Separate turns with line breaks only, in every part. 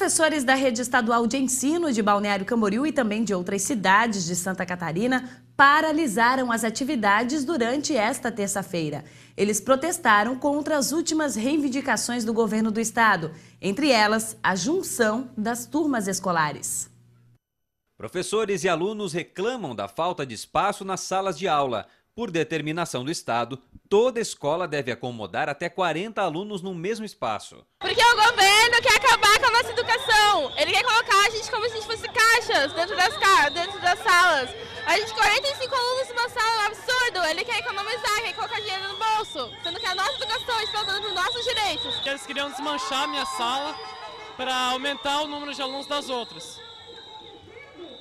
Professores da rede estadual de ensino de Balneário Camboriú e também de outras cidades de Santa Catarina paralisaram as atividades durante esta terça-feira. Eles protestaram contra as últimas reivindicações do governo do estado, entre elas a junção das turmas escolares.
Professores e alunos reclamam da falta de espaço nas salas de aula. Por determinação do Estado, toda escola deve acomodar até 40 alunos no mesmo espaço.
Porque o governo quer acabar com a nossa educação. Ele quer colocar a gente como se a gente fosse caixas dentro das salas. A gente 45 alunos numa sala, é um absurdo. Ele quer economizar, quer colocar dinheiro no bolso. Sendo que a nossa educação está dando os nossos direitos.
Eles queriam desmanchar a minha sala para aumentar o número de alunos das outras.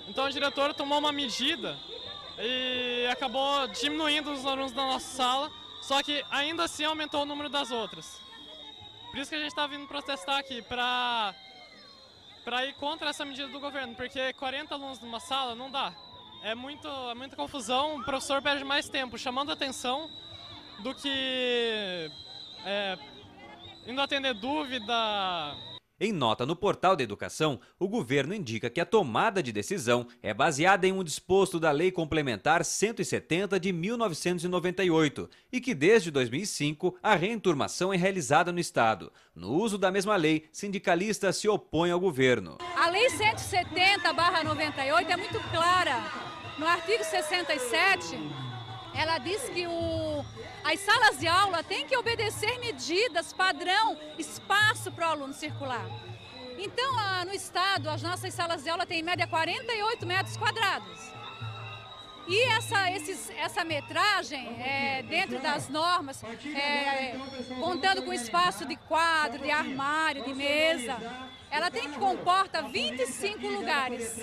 Então a diretora tomou uma medida e acabou diminuindo os alunos da nossa sala, só que ainda assim aumentou o número das outras. Por isso que a gente está vindo protestar aqui, para ir contra essa medida do governo, porque 40 alunos numa sala não dá. É muita confusão, o professor perde mais tempo chamando atenção do que indo atender dúvida.
Em nota no portal da Educação, o governo indica que a tomada de decisão é baseada em um disposto da Lei Complementar 170 de 1998 e que desde 2005 a reenturmação é realizada no Estado. No uso da mesma lei, sindicalistas se opõem ao governo.
A Lei 170/98 é muito clara. No artigo 67, ela diz que as salas de aula têm que obedecer medidas, padrão, espaço para o aluno circular. Então, no estado, as nossas salas de aula têm em média 48 metros quadrados. E essa metragem, dentro das normas, contando com espaço de quadro, de armário, de mesa, ela tem que comporta 25 lugares.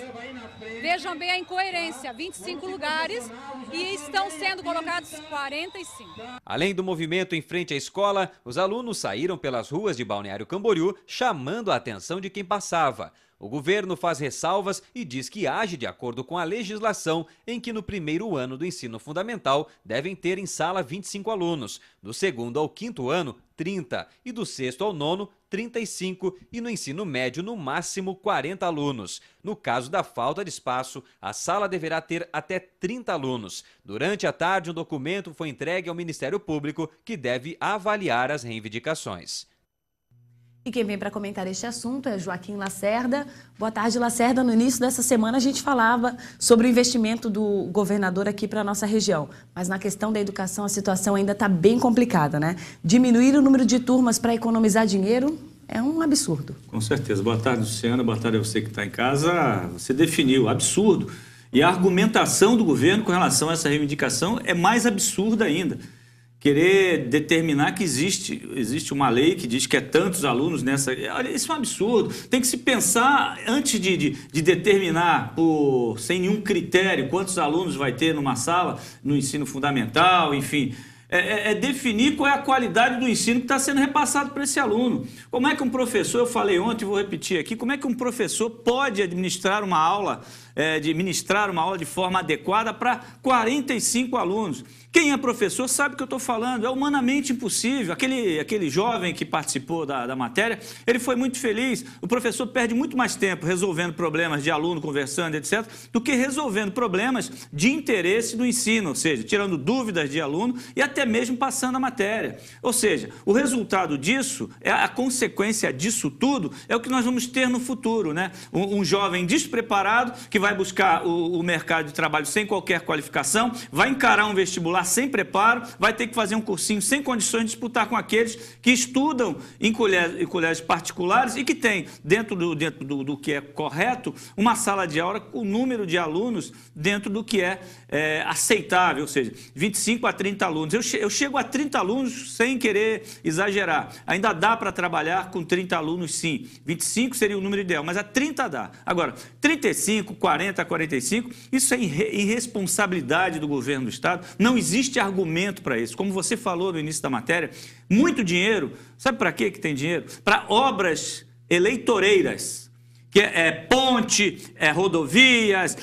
Vejam bem a incoerência, 25 lugares e estão sendo colocados 45.
Além do movimento em frente à escola, os alunos saíram pelas ruas de Balneário Camboriú chamando a atenção de quem passava. O governo faz ressalvas e diz que age de acordo com a legislação em que no primeiro ano do ensino fundamental devem ter em sala 25 alunos, do segundo ao quinto ano 30 e do sexto ao nono 35 e no ensino médio no máximo 40 alunos. No caso da falta de espaço, a sala deverá ter até 30 alunos. Durante a tarde, um documento foi entregue ao Ministério Público que deve avaliar as reivindicações.
E quem vem para comentar este assunto é Joaquim Lacerda. Boa tarde, Lacerda. No início dessa semana a gente falava sobre o investimento do governador aqui para a nossa região. Mas na questão da educação a situação ainda está bem complicada, né? Diminuir o número de turmas para economizar dinheiro é um absurdo.
Com certeza. Boa tarde, Luciana. Boa tarde a você que está em casa. Você definiu, absurdo. E a argumentação do governo com relação a essa reivindicação é mais absurda ainda. Querer determinar que existe uma lei que diz que é tantos alunos nessa... Olha, isso é um absurdo. Tem que se pensar antes de determinar, sem nenhum critério, quantos alunos vai ter numa sala, no ensino fundamental, enfim... definir qual é a qualidade do ensino que está sendo repassado para esse aluno. Como é que um professor, eu falei ontem e vou repetir aqui, como é que um professor pode administrar uma aula de forma adequada para 45 alunos? Quem é professor sabe o que eu estou falando, é humanamente impossível. Aquele jovem que participou da matéria, ele foi muito feliz. O professor perde muito mais tempo resolvendo problemas de aluno, conversando, etc., do que resolvendo problemas de interesse do ensino, ou seja, tirando dúvidas de aluno e até mesmo passando a matéria. Ou seja, o resultado disso, a consequência disso tudo, é o que nós vamos ter no futuro, né? Um jovem despreparado que vai buscar o mercado de trabalho sem qualquer qualificação, vai encarar um vestibular sem preparo, vai ter que fazer um cursinho sem condições de disputar com aqueles que estudam em colégios particulares e que têm, dentro do que é correto, uma sala de aula com o número de alunos dentro do que é aceitável, ou seja, 25 a 30 alunos. Eu chego a 30 alunos sem querer exagerar. Ainda dá para trabalhar com 30 alunos, sim. 25 seria o número ideal, mas a 30 dá. Agora, 35, 40, 45, isso é irresponsabilidade do governo do Estado. Não existe argumento para isso. Como você falou no início da matéria, muito dinheiro. Sabe para quê que tem dinheiro? Para obras eleitoreiras. Que é ponte, rodovias,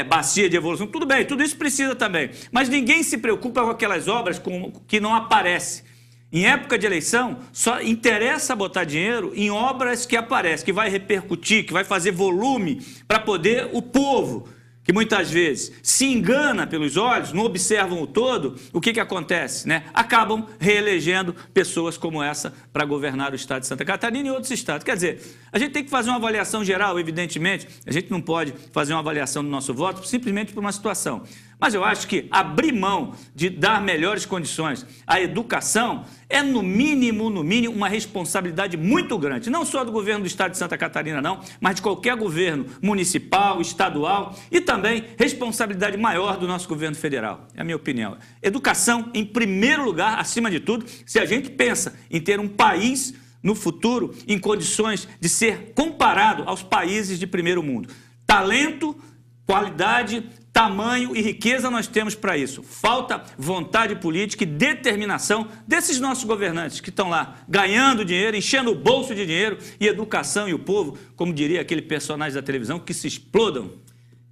bacia de evolução, tudo bem, tudo isso precisa também. Mas ninguém se preocupa com aquelas obras que não aparecem. Em época de eleição, só interessa botar dinheiro em obras que aparecem, que vai repercutir, que vai fazer volume para poder o povo, que muitas vezes se engana pelos olhos, não observam o todo, o que acontece, né? Acabam reelegendo pessoas como essa para governar o estado de Santa Catarina e outros estados. Quer dizer, a gente tem que fazer uma avaliação geral, evidentemente, a gente não pode fazer uma avaliação do nosso voto simplesmente por uma situação. Mas eu acho que abrir mão de dar melhores condições à educação é, no mínimo, uma responsabilidade muito grande, não só do governo do estado de Santa Catarina, não, mas de qualquer governo municipal, estadual e também responsabilidade maior do nosso governo federal, é a minha opinião. Educação, em primeiro lugar, acima de tudo, se a gente pensa em ter um país no futuro em condições de ser comparado aos países de primeiro mundo. Talento, qualidade, tamanho e riqueza nós temos para isso. Falta vontade política e determinação desses nossos governantes que estão lá ganhando dinheiro, enchendo o bolso de dinheiro e educação e o povo, como diria aquele personagem da televisão, que se explodam.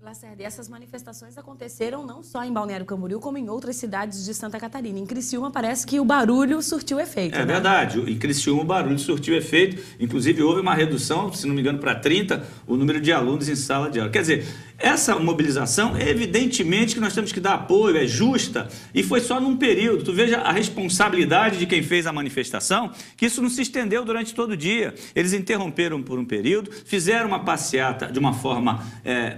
Lacerda, e essas manifestações aconteceram não só em Balneário Camboriú, como em outras cidades de Santa Catarina. Em Criciúma parece que o barulho surtiu efeito.
É, né? Verdade, em Criciúma o barulho surtiu efeito, inclusive houve uma redução, se não me engano, para 30 o número de alunos em sala de aula. Quer dizer, essa mobilização, evidentemente que nós temos que dar apoio, é justa, e foi só num período. Tu veja a responsabilidade de quem fez a manifestação, que isso não se estendeu durante todo o dia. Eles interromperam por um período, fizeram uma passeata de uma forma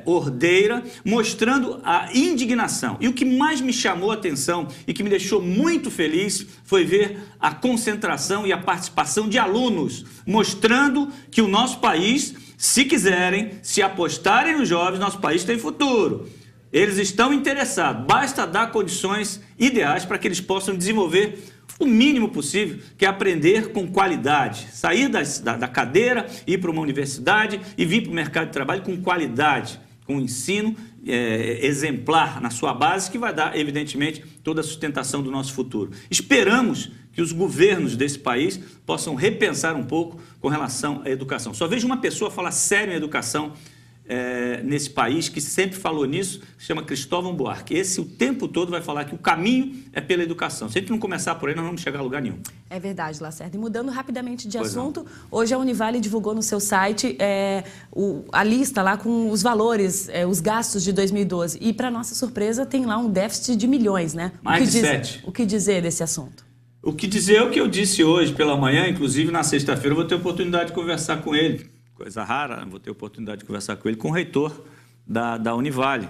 ordeira, mostrando a indignação. E o que mais me chamou a atenção e que me deixou muito feliz foi ver a concentração e a participação de alunos, mostrando que o nosso país, se quiserem, se apostarem nos jovens, nosso país tem futuro. Eles estão interessados, basta dar condições ideais para que eles possam desenvolver o mínimo possível, que é aprender com qualidade. Sair da cadeira, ir para uma universidade e vir para o mercado de trabalho com qualidade, com um ensino exemplar na sua base, que vai dar, evidentemente, toda a sustentação do nosso futuro. Esperamos que os governos desse país possam repensar um pouco com relação à educação. Só vejo uma pessoa falar sério em educação nesse país, que sempre falou nisso, se chama Cristóvão Buarque. Esse o tempo todo vai falar que o caminho é pela educação. Se a gente não começar por aí, nós não vamos chegar a lugar nenhum. É
verdade, Lacerda. E mudando rapidamente de assunto, hoje a Univale divulgou no seu site a lista lá com os valores, os gastos de 2012. E, para nossa surpresa, tem lá um déficit de milhões, né?
Mais de 7.
O que dizer desse assunto?
O que dizer é o que eu disse hoje pela manhã, inclusive na sexta-feira eu vou ter a oportunidade de conversar com ele. Coisa rara, vou ter a oportunidade de conversar com ele, com o reitor da Univale.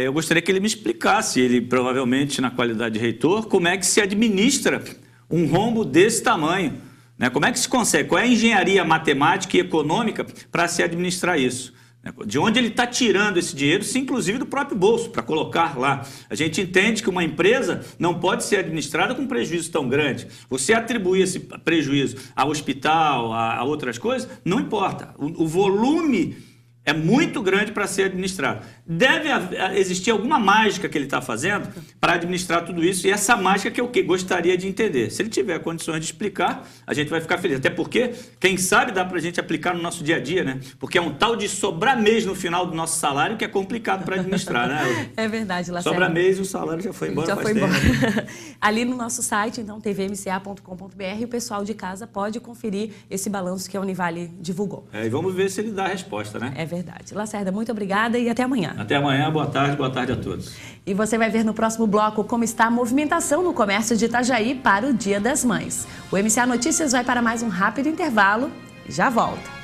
Eu gostaria que ele me explicasse, ele provavelmente na qualidade de reitor, como é que se administra um rombo desse tamanho, né? Como é que se consegue, qual é a engenharia matemática e econômica para se administrar isso? De onde ele está tirando esse dinheiro, se inclusive do próprio bolso, para colocar lá. A gente entende que uma empresa não pode ser administrada com prejuízo tão grande. Você atribuir esse prejuízo ao hospital, a outras coisas, não importa. O volume é muito grande para ser administrado. Deve existir alguma mágica que ele está fazendo para administrar tudo isso, e essa mágica que eu gostaria de entender. Se ele tiver condições de explicar, a gente vai ficar feliz. Até porque, quem sabe, dá para a gente aplicar no nosso dia a dia, né? Porque é um tal de sobrar mês no final do nosso salário que é complicado para administrar, né?
É verdade, Lacerda.
Sobra mês e o salário já foi embora.
Já foi embora. Ali no nosso site, então, tvmca.com.br, o pessoal de casa pode conferir esse balanço que a Univale divulgou.
E vamos ver se ele dá a resposta, né?
É verdade. Lacerda, muito obrigada e até amanhã.
Até amanhã, boa tarde a todos.
E você vai ver no próximo bloco como está a movimentação no comércio de Itajaí para o Dia das Mães. O MCA Notícias vai para mais um rápido intervalo e já volta.